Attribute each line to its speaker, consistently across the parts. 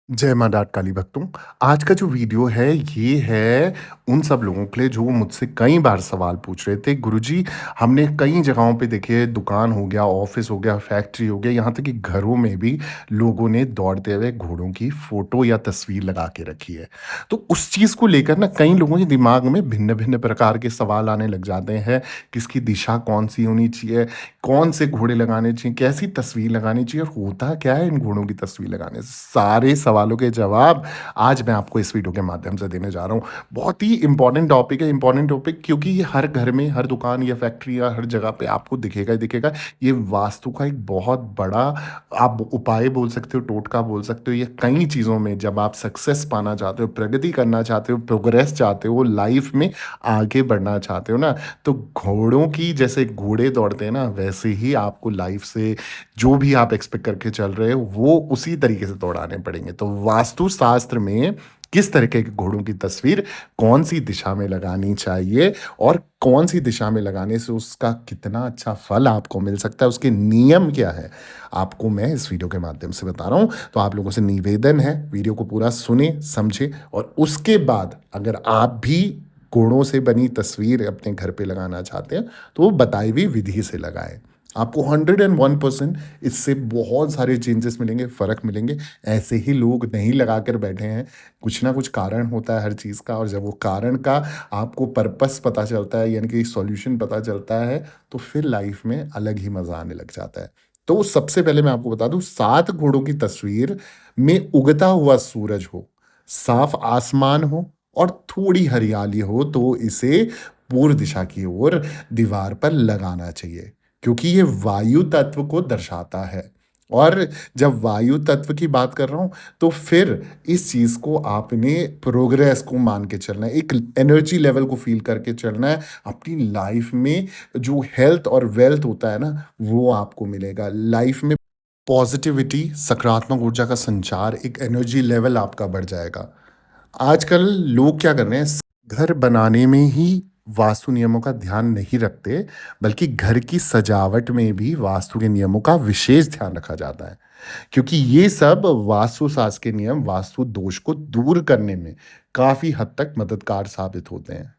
Speaker 1: जय माँ डाट काली भक्तों। आज का जो वीडियो है ये है उन सब लोगों के लिए जो मुझसे कई बार सवाल पूछ रहे थे, गुरुजी हमने कई जगहों पे देखिए दुकान हो गया, ऑफिस हो गया, फैक्ट्री हो गया, यहाँ तक कि घरों में भी लोगों ने दौड़ते हुए घोड़ों की फोटो या तस्वीर लगा के रखी है। तो उस चीज़ को लेकर ना कई लोगों के दिमाग में भिन्न-भिन्न प्रकार के सवाल आने लग जाते हैं, किसकी दिशा कौन-सी होनी चाहिए, कौन से घोड़े लगाने चाहिए, कैसी तस्वीर लगानी चाहिए और होता क्या है इन घोड़ों की तस्वीर लगाने से? सारे सवालों के जवाब आज मैं आपको इस वीडियो के माध्यम से देने जा रहा हूँ। बहुत ही इम्पोर्टेंट टॉपिक है, इम्पोर्टेंट टॉपिक क्योंकि ये हर घर में, हर दुकान या फैक्ट्री या हर जगह पे आपको दिखेगा ही दिखेगा। ये वास्तु का एक बहुत बड़ा आप उपाय बोल सकते हो, टोटका बोल सकते हो। ये कई चीज़ों में जब आप सक्सेस पाना चाहते हो, प्रगति करना चाहते हो, प्रोग्रेस चाहते हो, लाइफ में आगे बढ़ना चाहते हो ना, तो घोड़ों की जैसे घोड़े दौड़ते हैं ना, वैसे ही आपको लाइफ से जो भी आप एक्सपेक्ट करके चल रहे हो, वो उसी तरीके से दौड़ाने पड़ेंगे। तो वास्तु शास्त्र में किस तरीके के घोड़ों की तस्वीर कौन-सी दिशा में लगानी चाहिए और कौन-सी दिशा में लगाने से उसका कितना अच्छा फल आपको मिल सकता है, उसके नियम क्या है, आपको मैं इस वीडियो के माध्यम से बता रहा हूँ। तो आप लोगों से निवेदन है, वीडियो को पूरा सुनें, समझें और उसके बाद अगर आप भी घोड़ों से बनी तस्वीर अपने घर पे लगाना चाहते हैं, तो वो बताई हुई विधि से लगाएँ। आपको 101% इससे बहुत सारे चेंजेस मिलेंगे, फ़र्क मिलेंगे। ऐसे ही लोग नहीं लगा कर बैठे हैं, कुछ ना कुछ कारण होता है हर चीज़ का और जब वो कारण का आपको पर्पस पता चलता है यानी कि सॉल्यूशन पता चलता है, तो फिर लाइफ़ में अलग ही मज़ा आने लग जाता है। तो सबसे पहले मैं आपको बता दूँ 7 घोड़ों की तस्वीर में उगता हुआ सूरज हो, साफ आसमान हो और थोड़ी हरियाली हो तो इसे पूर्व दिशा की ओर दीवार पर लगाना चाहिए। क्योंकि ये वायु तत्व को दर्शाता है और जब वायु तत्व की बात कर रहा हूँ, तो फिर इस चीज़ को आपने प्रोग्रेस को मान के चलना है, एक एनर्जी लेवल को फ़ील करके चलना है। अपनी लाइफ़ में जो हेल्थ और वेल्थ होता है ना, वो आपको मिलेगा। लाइफ़ में पॉज़िटिविटी, सकारात्मक ऊर्जा का संचार, एक एनर्जी लेवल आपका बढ़ जाएगा। आजकल लोग क्या कर रहे हैं, घर बनाने में ही वास्तु नियमों का ध्यान नहीं रखते, बल्कि घर की सजावट में भी वास्तु के नियमों का विशेष ध्यान रखा जाता है। क्योंकि ये सब वास्तु शास्त्र के नियम वास्तु दोष को दूर करने में काफ़ी हद तक मददगार साबित होते हैं।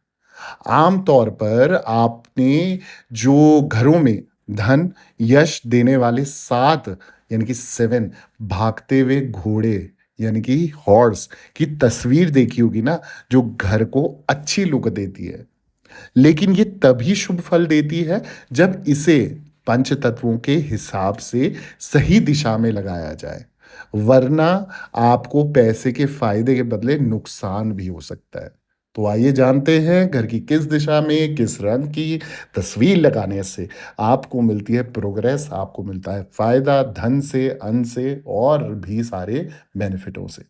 Speaker 1: आम तौर पर आपने जो घरों में धन, यश देने वाले 7 यानी कि 7 भागते हुए घोड़े यानी कि हॉर्स की तस्वीर देखी होगी ना, जो घर को अच्छी लुक देती है। लेकिन ये तभी शुभ फल देती है जब इसे पंच तत्वों के हिसाब से सही दिशा में लगाया जाए। वरना आपको पैसे के फायदे के बदले नुकसान भी हो सकता है। तो आइए जानते हैं घर की किस दिशा में किस रंग की तस्वीर लगाने से आपको मिलती है प्रोग्रेस, आपको मिलता है फायदा धन से, अन्न से और भी सारे बेनिफिटों से।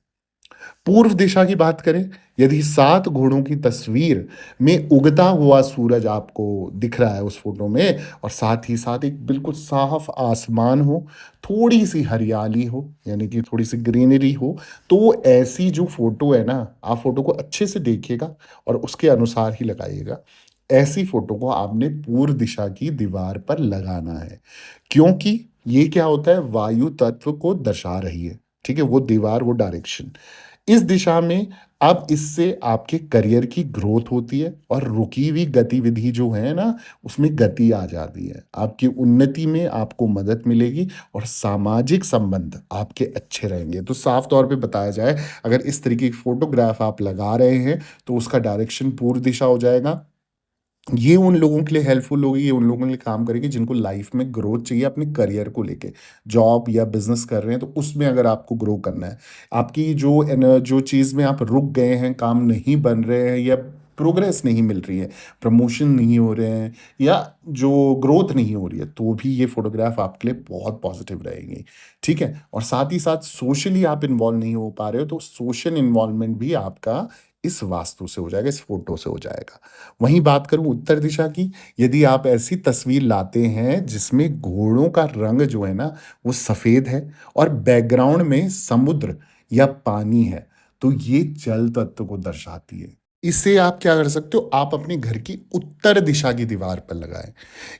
Speaker 1: पूर्व दिशा की बात करें, यदि 7 घोड़ों की तस्वीर में उगता हुआ सूरज आपको दिख रहा है उस फ़ोटो में और साथ ही साथ एक बिल्कुल साफ आसमान हो, थोड़ी-सी हरियाली हो, यानी कि थोड़ी-सी ग्रीनरी हो, तो ऐसी जो फ़ोटो है ना, आप फ़ोटो को अच्छे से देखिएगा और उसके अनुसार ही लगाइएगा। ऐसी फ़ोटो को आपने पूर्व दिशा की दीवार पर लगाना है, क्योंकि ये क्या होता है वायु तत्व को दर्शा रही है, ठीक है? वो दीवार, वो डायरेक्शन। इस दिशा में अब इससे आपके करियर की ग्रोथ होती है और रुकी हुई गतिविधि जो है ना, उसमें गति आ जाती है। आपकी उन्नति में आपको मदद मिलेगी और सामाजिक संबंध आपके अच्छे रहेंगे। तो साफ तौर पे बताया जाए, अगर इस तरीके की फ़ोटोग्राफ आप लगा रहे हैं, तो उसका डायरेक्शन पूर्व दिशा हो जाएगा। ये उन लोगों के लिए हेल्पफुल होगी, ये उन लोगों के लिए काम करेगी जिनको लाइफ में ग्रोथ चाहिए अपने करियर को लेके। जॉब या बिज़नेस कर रहे हैं तो उसमें अगर आपको ग्रो करना है, आपकी जो चीज़ में आप रुक गए हैं, काम नहीं बन रहे हैं या प्रोग्रेस नहीं मिल रही है, प्रमोशन नहीं हो रहे हैं या जो ग्रोथ नहीं हो रही है, तो भी ये फ़ोटोग्राफ आपके लिए बहुत पॉज़िटिव रहेगी, ठीक है? और साथ ही साथ सोशली आप इन्वॉल्व नहीं हो पा रहे हो, तो सोशल इन्वॉल्वमेंट भी आपका इस वास्तु से हो जाएगा, इस फ़ोटो से हो जाएगा। वहीं बात करूँ उत्तर दिशा की, यदि आप ऐसी तस्वीर लाते हैं जिसमें घोड़ों का रंग जो है ना, वो सफ़ेद है और बैकग्राउंड में समुद्र या पानी है, तो ये जल तत्व को दर्शाती है। इसे आप क्या कर सकते हो, आप अपने घर की उत्तर दिशा की दीवार पर लगाएँ।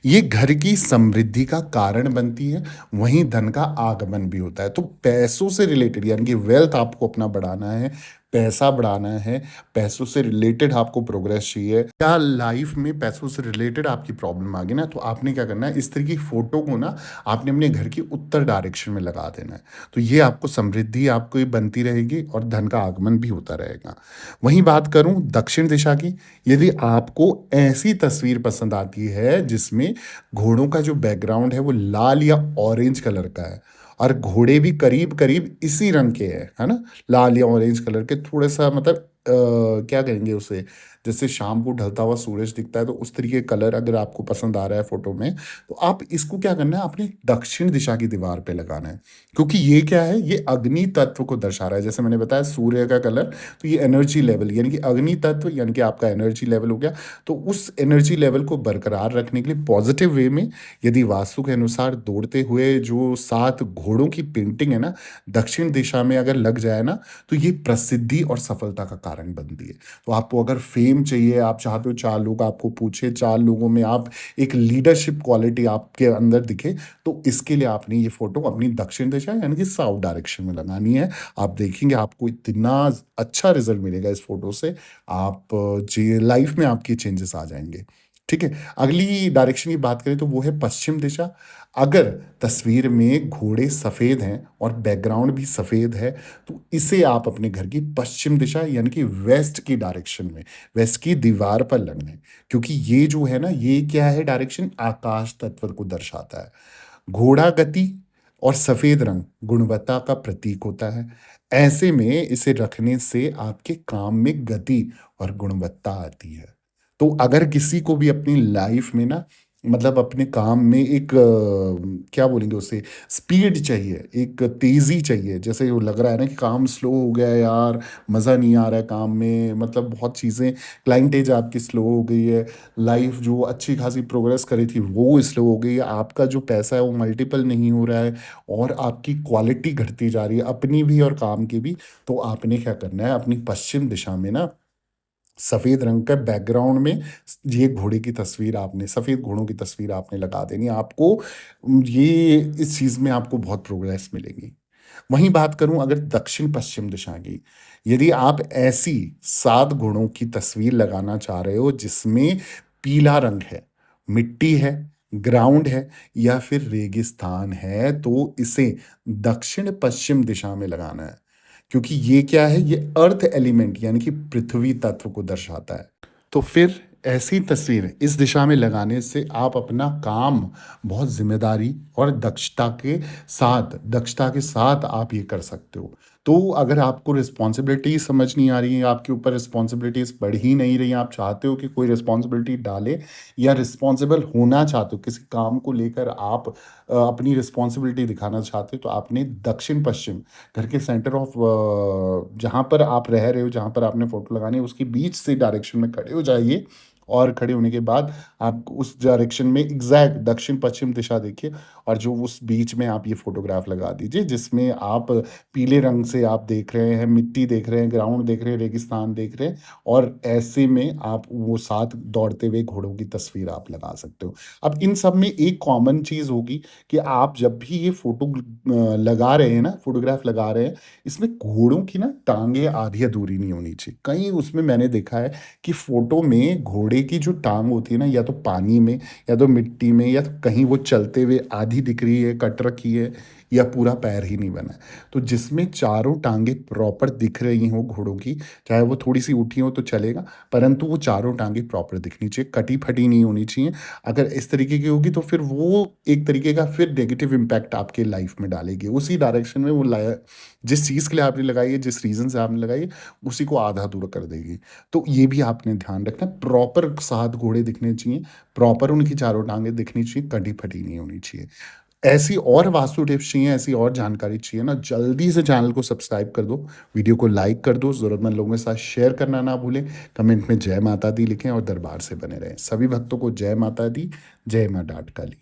Speaker 1: ये घर की समृद्धि का कारण बनती है, वहीं धन का आगमन भी होता है। तो पैसों से रिलेटेड यानी कि वेल्थ आपको अपना बढ़ाना है, पैसा बढ़ाना है, पैसों से रिलेटेड आपको प्रोग्रेस चाहिए या लाइफ में पैसों से रिलेटेड आपकी प्रॉब्लम आ गई ना, तो आपने क्या करना है, इस तरह की फ़ोटो को ना आपने अपने घर की उत्तर डायरेक्शन में लगा देना है। तो ये आपको समृद्धि आपको ये बनती रहेगी और धन का आगमन भी होता रहेगा। वहीं बात करूं दक्षिण दिशा की, यदि आपको ऐसी तस्वीर पसंद आती है जिसमें घोड़ों का जो बैकग्राउंड है वो लाल या ऑरेंज कलर का है और घोड़े भी करीब करीब इसी रंग के हैं, है ना, लाल या ऑरेंज कलर के, थोड़ा सा मतलब क्या कहेंगे उसे, जैसे शाम को ढलता हुआ सूरज दिखता है तो उस तरीके कलर अगर आपको पसंद आ रहा है फोटो में, तो आप इसको क्या करना है, अपने दक्षिण दिशा की दीवार पे लगाना है। क्योंकि ये क्या है, ये अग्नि तत्व को दर्शा रहा है, जैसे मैंने बताया सूर्य का कलर, तो ये एनर्जी लेवल यानी कि अग्नि तत्व यानी कि आपका एनर्जी लेवल हो गया। तो उस एनर्जी लेवल को बरकरार रखने के लिए पॉजिटिव वे में यदि वास्तु के अनुसार दौड़ते हुए जो 7 घोड़ों की पेंटिंग है ना, दक्षिण दिशा में अगर लग जाए ना, तो ये प्रसिद्धि और सफलता का कारण बनती है। तो आपको अगर फेम चाहिए, आप चाहते हो 4 लोग आपको पूछे, 4 लोगों में आप एक लीडरशिप क्वालिटी आपके अंदर दिखे, तो इसके लिए आपने ये फ़ोटो अपनी दक्षिण दिशा यानी कि साउथ डायरेक्शन में लगानी है। आप देखेंगे आपको इतना अच्छा रिज़ल्ट मिलेगा इस फ़ोटो से, आप जी लाइफ़ में आपकी चेंजेस आ जाएँगे। ठीक है? अगली डायरेक्शन की बात करें तो वो है पश्चिम दिशा। अगर तस्वीर में घोड़े सफ़ेद हैं और बैकग्राउंड भी सफ़ेद है, तो इसे आप अपने घर की पश्चिम दिशा यानी कि वेस्ट की डायरेक्शन में, वेस्ट की दीवार पर लगना है। क्योंकि ये जो है ना, ये क्या है डायरेक्शन, आकाश तत्व को दर्शाता है। घोड़ा गति और सफ़ेद रंग गुणवत्ता का प्रतीक होता है। ऐसे में इसे रखने से आपके काम में गति और गुणवत्ता आती है। तो अगर किसी को भी अपनी लाइफ में ना, मतलब अपने काम में एक क्या बोलेंगे उसे, स्पीड चाहिए, एक तेज़ी चाहिए। जैसे वो लग रहा है ना कि काम स्लो हो गया है यार, मज़ा नहीं आ रहा है काम में, मतलब बहुत चीज़ें क्लाइंटेज आपकी स्लो हो गई है, लाइफ जो अच्छी खासी प्रोग्रेस करी थी वो स्लो हो गई है, आपका जो पैसा है वो मल्टीपल नहीं हो रहा है और आपकी क्वालिटी घटती जा रही है अपनी भी और काम की भी। तो आपने क्या करना है, अपनी पश्चिम दिशा में ना सफ़ेद रंग का बैकग्राउंड में ये घोड़े की तस्वीर, आपने सफ़ेद घोड़ों की तस्वीर आपने लगा देनी है। आपको ये इस चीज़ में आपको बहुत प्रोग्रेस मिलेगी। वहीं बात करूँ अगर दक्षिण-पश्चिम दिशा की, यदि आप ऐसी 7 घोड़ों की तस्वीर लगाना चाह रहे हो जिसमें पीला रंग है, मिट्टी है, ग्राउंड है या फिर रेगिस्तान है, तो इसे दक्षिण-पश्चिम दिशा में लगाना है। क्योंकि ये क्या है, ये अर्थ एलिमेंट यानी कि पृथ्वी तत्व को दर्शाता है। तो फिर ऐसी तस्वीर इस दिशा में लगाने से आप अपना काम बहुत ज़िम्मेदारी और दक्षता के साथ आप ये कर सकते हो। तो अगर आपको रिस्पॉन्सिबिलिटी समझ नहीं आ रही है, आपके ऊपर रिस्पॉन्सिबिलिटीज़ बढ़ ही नहीं रही हैं, आप चाहते हो कि कोई रिस्पॉन्सिबिलिटी डाले या रिस्पॉन्सिबल होना चाहते हो, किसी काम को लेकर आप अपनी रिस्पॉन्सिबिलिटी दिखाना चाहते हो, तो आपने दक्षिण-पश्चिम घर के सेंटर ऑफ जहाँ पर आप रह रहे हो, जहाँ पर आपने फ़ोटो लगानी है, उसके बीच से डायरेक्शन में खड़े हो जाइए और खड़े होने के बाद आप उस डायरेक्शन में एग्ज़ैक्ट दक्षिण-पश्चिम दिशा देखिए और जो उस बीच में आप ये फ़ोटोग्राफ लगा दीजिए, जिसमें आप पीले रंग से आप देख रहे हैं, मिट्टी देख रहे हैं, ग्राउंड देख रहे हैं, रेगिस्तान देख रहे हैं और ऐसे में आप वो 7 दौड़ते हुए घोड़ों की तस्वीर आप लगा सकते हो। अब इन सब में एक कॉमन चीज़ होगी कि आप जब भी ये लगा रहे हैं ना, फ़ोटोग्राफ लगा रहे हैं, इसमें घोड़ों की ना टाँगें आधी अधूरी नहीं होनी चाहिए। कहीं उसमें मैंने देखा है कि फ़ोटो में घोड़े की जो टाँग होती है ना, या तो पानी में, या तो मिट्टी में, या तो कहीं वो चलते हुए आधी दिख रही है, कट रखी है या पूरा पैर ही नहीं बना है। तो जिसमें चारों टाँगें प्रॉपर दिख रही हों घोड़ों की, चाहे वो थोड़ी-सी उठी हो तो चलेगा, परंतु वो चारों टाँगें प्रॉपर दिखनी चाहिए, कटी-फटी नहीं होनी चाहिए। अगर इस तरीके की होगी तो फिर वो एक तरीके का फिर नेगेटिव इम्पैक्ट आपके लाइफ में डालेगी। उसी डायरेक्शन में वो लाया, जिस चीज़ के लिए आपने लगाई है, जिस रीज़न से आपने लगाई है, उसी को आधा-अधूरा कर देगी। तो ये भी आपने ध्यान रखना है, प्रॉपर 7 घोड़े दिखने चाहिए, प्रॉपर उनकी चारों टाँगें दिखनी चाहिए, कटी-फटी नहीं होनी चाहिए। ऐसी और वास्तु टिप्स चाहिए, ऐसी और जानकारी चाहिए ना, जल्दी से चैनल को सब्सक्राइब कर दो, वीडियो को लाइक कर दो, ज़रूरतमंद लोगों के साथ शेयर करना ना भूलें, कमेंट में जय माता दी लिखें और दरबार से बने रहें। सभी भक्तों को जय माता दी, जय माँ डाट काली।